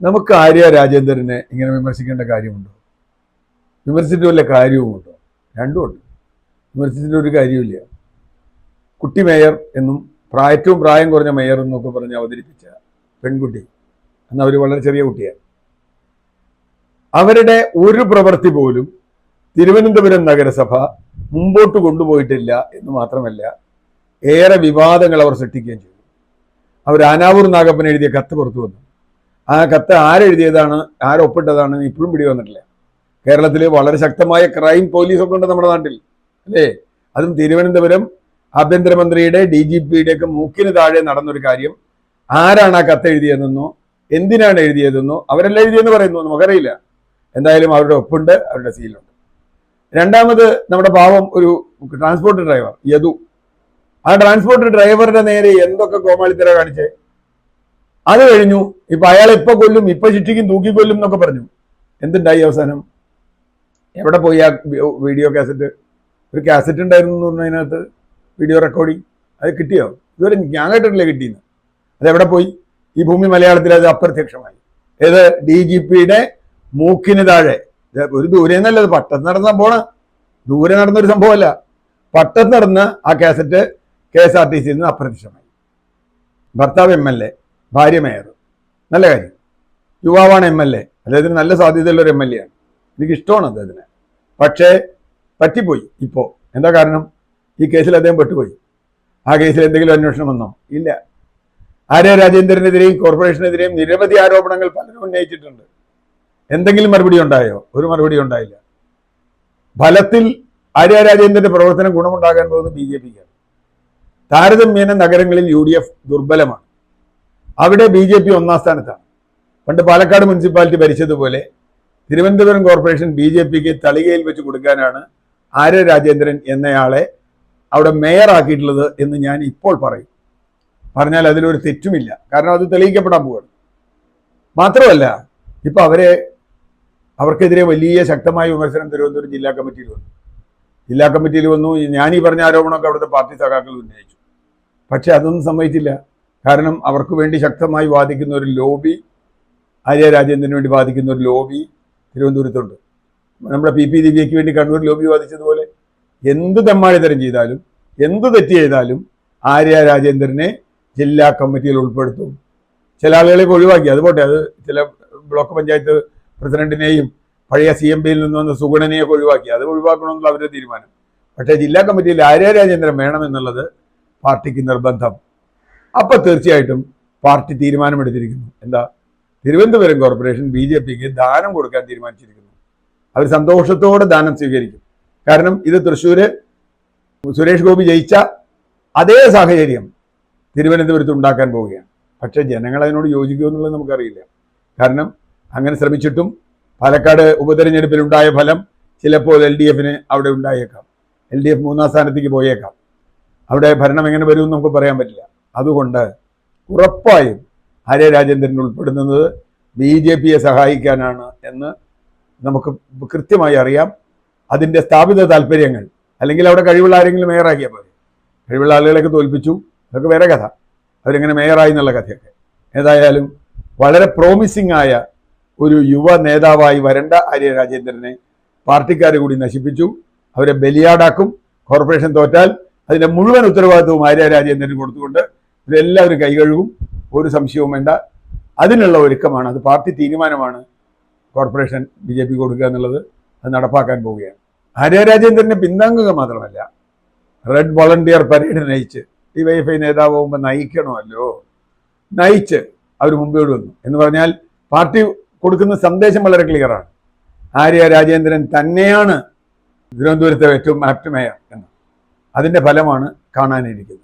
നമുക്ക് ആര്യ രാജേന്ദ്രനെ ഇങ്ങനെ വിമർശിക്കേണ്ട കാര്യമുണ്ടോ? വിമർശിച്ചിട്ട് വല്ല കാര്യവുമുണ്ടോ? രണ്ടുമുണ്ട്. വിമർശിച്ചിട്ട് ഒരു കാര്യമില്ല. കുട്ടി മേയർ എന്നും ഏറ്റവും പ്രായം കുറഞ്ഞ മേയർ എന്നൊക്കെ പറഞ്ഞ് അവതരിപ്പിച്ച പെൺകുട്ടി, എന്നാൽ അവർ വളരെ ചെറിയ കുട്ടിയാണ്. അവരുടെ ഒരു പ്രവൃത്തി പോലും തിരുവനന്തപുരം നഗരസഭ മുമ്പോട്ട് കൊണ്ടുപോയിട്ടില്ല എന്ന് മാത്രമല്ല, ഏറെ വിവാദങ്ങൾ അവർ സൃഷ്ടിക്കുകയും ചെയ്തു. അവർ ആനാവൂർ നാഗപ്പൻ എഴുതിയ കത്ത് പുറത്തു വന്നു. ആ കത്ത് ആരെഴുതിയതാണ്, ആരൊപ്പിട്ടതാണ് ഇപ്പോഴും പിടി വന്നിട്ടില്ല. കേരളത്തിൽ വളരെ ശക്തമായ ക്രൈം പോലീസൊക്കെ ഉണ്ട് നമ്മുടെ നാട്ടിൽ, അല്ലേ? അതും തിരുവനന്തപുരം ആഭ്യന്തരമന്ത്രിയുടെ DGPയുടെ ഒക്കെ മൂക്കിന് താഴെ നടന്നൊരു കാര്യം. ആരാണ് ആ കത്ത് എഴുതിയതെന്നോ എന്തിനാണ് എഴുതിയതെന്നോ അവരെല്ലാം എഴുതിയെന്ന് പറയുന്നു, നമുക്കറിയില്ല. എന്തായാലും അവരുടെ ഒപ്പുണ്ട്, അവരുടെ സീലുണ്ട്. രണ്ടാമത് നമ്മുടെ പാവം ഒരു ട്രാൻസ്പോർട്ട് ഡ്രൈവർ യദു. ആ ട്രാൻസ്പോർട്ട് ഡ്രൈവറുടെ നേരെ എന്തൊക്കെ കോമാളിത്തര കാണിച്ചേ. അത് കഴിഞ്ഞു ഇപ്പൊ അയാളെ ഇപ്പൊ കൊല്ലും, ഇപ്പൊ ശിക്ഷിക്കും, തൂക്കിക്കൊല്ലും എന്നൊക്കെ പറഞ്ഞു. എന്തുണ്ടായി അവസാനം? എവിടെ പോയി ആ വീഡിയോ കാസറ്റ്? ഒരു കാസറ്റ് ഉണ്ടായിരുന്നു എന്ന് പറഞ്ഞു, അതിനകത്ത് വീഡിയോ റെക്കോർഡിങ്. അത് കിട്ടിയോ? ഇതുവരെ ഞാൻ കേട്ടിട്ടില്ല കിട്ടിയെന്ന്. അതെവിടെ പോയി? ഈ ഭൂമി മലയാളത്തിൽ അത് അപ്രത്യക്ഷമായി. ഏത്? DGPയുടെ മൂക്കിന് താഴെ. ഒരു ദൂരെ നിന്നല്ല, അത് പട്ടത്ത് നടന്ന സംഭവമാണ്. ദൂരെ നടന്നൊരു സംഭവമല്ല, പട്ടത്ത് നടന്ന ആ കാസറ്റ് KSRTCയിൽ നിന്ന് അപ്രത്യക്ഷമായി. ഭർത്താവ് MLA, ഭാര്യ മേയർ. നല്ല കാര്യം. യുവാവാണ് MLA, അദ്ദേഹത്തിന് നല്ല സാധ്യതയുള്ള ഒരു MLA ആണ്. എനിക്കിഷ്ടമാണ് അദ്ദേഹത്തിന്. പക്ഷേ പറ്റിപ്പോയി. ഇപ്പോൾ എന്താ കാരണം? ഈ കേസിൽ അദ്ദേഹം പെട്ടുപോയി. ആ കേസിൽ എന്തെങ്കിലും അന്വേഷണം വന്നോ? ഇല്ല. ആര്യ രാജേന്ദ്രനെതിരെയും കോർപ്പറേഷനെതിരെയും നിരവധി ആരോപണങ്ങൾ പലരും ഉന്നയിച്ചിട്ടുണ്ട്. എന്തെങ്കിലും മറുപടി ഉണ്ടായോ? ഒരു മറുപടി ഉണ്ടായില്ല. ഫലത്തിൽ ആര്യ രാജേന്ദ്രന്റെ പ്രവർത്തനം ഗുണമുണ്ടാകാൻ പോകുന്നത് BJPക്കാണ്. താരതമ്യേന നഗരങ്ങളിൽ UDF ദുർബലമാണ്. അവിടെ BJP ഒന്നാം സ്ഥാനത്താണ്. പണ്ട് പാലക്കാട് മുനിസിപ്പാലിറ്റി ഭരിച്ചതുപോലെ തിരുവനന്തപുരം കോർപ്പറേഷൻ BJPക്ക് തളികയിൽ വെച്ച് കൊടുക്കാനാണ് ആര്യ രാജേന്ദ്രൻ എന്നയാളെ അവിടെ മേയർ ആക്കിയിട്ടുള്ളത് എന്ന് ഞാൻ ഇപ്പോൾ പറയും. പറഞ്ഞാൽ അതിലൊരു തെറ്റുമില്ല, കാരണം അത് തെളിയിക്കപ്പെടാൻ പോവുകയാണ്. മാത്രമല്ല, ഇപ്പൊ അവർക്കെതിരെ വലിയ ശക്തമായ വിമർശനം തിരുവനന്തപുരം ജില്ലാ കമ്മിറ്റിയിൽ വന്നു. ജില്ലാ കമ്മിറ്റിയിൽ വന്നു. ഞാൻ ഈ പറഞ്ഞ ആരോപണമൊക്കെ അവിടുത്തെ പാർട്ടി സഖാക്കൾ ഉന്നയിച്ചു. പക്ഷെ അതൊന്നും സമ്മതിച്ചില്ല. കാരണം അവർക്ക് വേണ്ടി ശക്തമായി വാദിക്കുന്ന ഒരു ലോബി, ആര്യ രാജേന്ദ്രന് വേണ്ടി വാദിക്കുന്ന ഒരു ലോബി തിരുവനന്തപുരത്തുണ്ട്. നമ്മുടെ PP ദിവ്യയ്ക്ക് വേണ്ടി കണ്ണൂർ ലോബി വാദിച്ചതുപോലെ എന്ത് തെമ്മാടിത്തരം ചെയ്താലും, എന്ത് തെറ്റ് ചെയ്താലും ആര്യ രാജേന്ദ്രനെ ജില്ലാ കമ്മിറ്റിയിൽ ഉൾപ്പെടുത്തും. ചില ആളുകളെയൊക്കെ ഒഴിവാക്കി, അതുപോട്ടെ, അത് ചില ബ്ലോക്ക് പഞ്ചായത്ത് പ്രസിഡന്റിനെയും പഴയ CMPയിൽ നിന്ന് വന്ന സുഗുണനെയൊക്കെ ഒഴിവാക്കി. അത് ഒഴിവാക്കണമെന്നുള്ള അവരുടെ തീരുമാനം. പക്ഷേ ജില്ലാ കമ്മിറ്റിയിൽ ആര്യ രാജേന്ദ്രൻ വേണമെന്നുള്ളത് പാർട്ടിക്ക് നിർബന്ധം. അപ്പം തീർച്ചയായിട്ടും പാർട്ടി തീരുമാനമെടുത്തിരിക്കുന്നു. എന്താ? തിരുവനന്തപുരം കോർപ്പറേഷൻ BJPക്ക് ദാനം കൊടുക്കാൻ തീരുമാനിച്ചിരിക്കുന്നു. അവർ സന്തോഷത്തോടെ ദാനം സ്വീകരിക്കും. കാരണം ഇത് തൃശ്ശൂര് സുരേഷ് ഗോപി ജയിച്ച അതേ സാഹചര്യം തിരുവനന്തപുരത്ത് ഉണ്ടാക്കാൻ പോവുകയാണ്. പക്ഷേ ജനങ്ങൾ അതിനോട് യോജിക്കുമോ എന്നുള്ളത് നമുക്കറിയില്ല. കാരണം അങ്ങനെ ശ്രമിച്ചിട്ടും പാലക്കാട് ഉപതെരഞ്ഞെടുപ്പിലുണ്ടായ ഫലം ചിലപ്പോൾ LDFന് അവിടെ ഉണ്ടായേക്കാം. LDF മൂന്നാം സ്ഥാനത്തേക്ക് പോയേക്കാം. അവിടെ ഭരണം എങ്ങനെ വരുമെന്ന് നമുക്ക് പറയാൻ പറ്റില്ല. അതുകൊണ്ട് ഉറപ്പായും ആര്യ രാജേന്ദ്രൻ ഉൾപ്പെടുന്നത് BJPയെ സഹായിക്കാനാണ് എന്ന് നമുക്ക് കൃത്യമായി അറിയാം. അതിൻ്റെ സ്ഥാപിത താല്പര്യങ്ങൾ, അല്ലെങ്കിൽ അവിടെ കഴിവുള്ള ആരെങ്കിലും മേയറാക്കിയാൽ പോലെ, കഴിവുള്ള ആളുകളെയൊക്കെ തോൽപ്പിച്ചു, അതൊക്കെ വേറെ കഥ. അവരെങ്ങനെ മേയറായി എന്നുള്ള കഥയൊക്കെ. ഏതായാലും വളരെ പ്രോമിസിംഗ് ആയ ഒരു യുവ നേതാവായി വരേണ്ട ആര്യ രാജേന്ദ്രനെ പാർട്ടിക്കാർ കൂടി നശിപ്പിച്ചു. അവരെ ബലിയാടാക്കും. കോർപ്പറേഷൻ തോറ്റാൽ അതിൻ്റെ മുഴുവൻ ഉത്തരവാദിത്വവും ആര്യ രാജേന്ദ്രന് കൊടുത്തുകൊണ്ട് ഇവരെല്ലാവരും കൈകഴുകും. ഒരു സംശയവും വേണ്ട. അതിനുള്ള ഒരുക്കമാണ്, അത് പാർട്ടി തീരുമാനമാണ്. കോർപ്പറേഷൻ BJP കൊടുക്കുക എന്നുള്ളത് അത് നടപ്പാക്കാൻ പോവുകയാണ്. ആര്യ രാജേന്ദ്രനെ പിന്താങ്ങുക മാത്രമല്ല, റെഡ് വോളണ്ടിയർ പരേഡ് നയിച്ച് DYFI നേതാവുമ്പോൾ നയിക്കണമല്ലോ. നയിച്ച് അവർ മുമ്പോട്ട് വന്നു എന്ന് പറഞ്ഞാൽ പാർട്ടി കൊടുക്കുന്ന സന്ദേശം വളരെ ക്ലിയറാണ്. ആര്യ രാജേന്ദ്രൻ തന്നെയാണ് തിരുവനന്തപുരത്തെ ഏറ്റവും ആപ്റ്റ് മേയർ എന്ന്. അതിൻ്റെ ഫലമാണ് കാണാനിരിക്കുന്നത്.